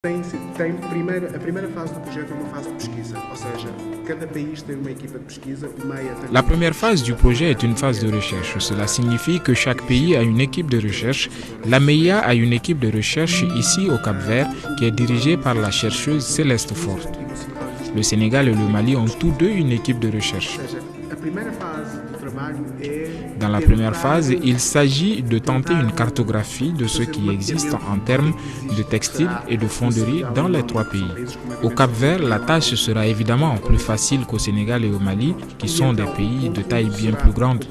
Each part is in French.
A primeira fase do projeto é uma fase de pesquisa, ou seja, cada país tem uma equipa de pesquisa, o MEIA tem... La première phase du projet est une phase de recherche. Cela signifie que chaque pays a une équipe de recherche. La MEIA a une équipe de recherche ici au Cap-Vert qui est dirigée par la chercheuse Céleste Forte. Le Sénégal et le Mali ont tous deux une équipe de recherche. Dans la première phase, il s'agit de tenter une cartographie de ce qui existe en termes de textiles et de fonderie dans les trois pays. Au Cap-Vert, la tâche sera évidemment plus facile qu'au Sénégal et au Mali, qui sont des pays de taille bien plus grande.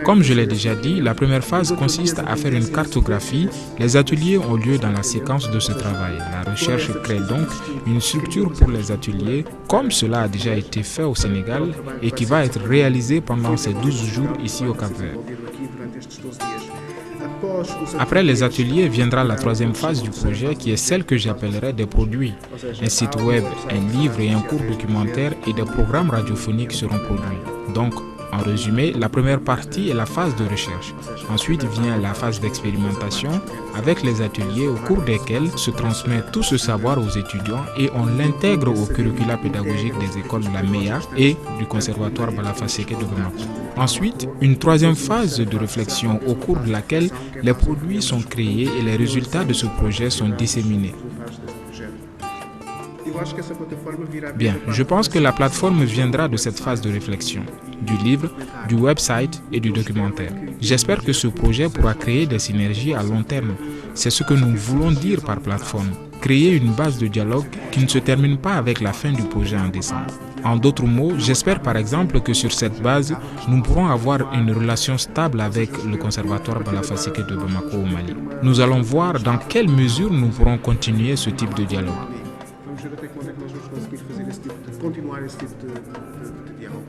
Comme je l'ai déjà dit, la première phase consiste à faire une cartographie. Les ateliers ont lieu dans la séquence de ce travail. La recherche crée donc une structure pour les ateliers, comme cela a déjà été fait au Sénégal et qui va être réalisé pendant ces 12 jours ici au Cap-Vert. Après les ateliers viendra la troisième phase du projet qui est celle que j'appellerai des produits. Un site web, un livre et un court documentaire et des programmes radiophoniques seront produits. Donc, en résumé, la première partie est la phase de recherche. Ensuite vient la phase d'expérimentation avec les ateliers au cours desquels se transmet tout ce savoir aux étudiants et on l'intègre au curricula pédagogique des écoles de la MEIA et du conservatoire Balafa Seke de Bamako. Ensuite, une troisième phase de réflexion au cours de laquelle les produits sont créés et les résultats de ce projet sont disséminés. Bien, je pense que la plateforme viendra de cette phase de réflexion, du livre, du website et du documentaire. J'espère que ce projet pourra créer des synergies à long terme. C'est ce que nous voulons dire par plateforme. Créer une base de dialogue qui ne se termine pas avec la fin du projet en décembre. En d'autres mots, j'espère par exemple que sur cette base, nous pourrons avoir une relation stable avec le conservatoire Balafa Seke de Bamako au Mali. Nous allons voir dans quelle mesure nous pourrons continuer ce type de dialogue. Vamos ver até quando é que nós vamos conseguir fazer continuar esse tipo de diálogo.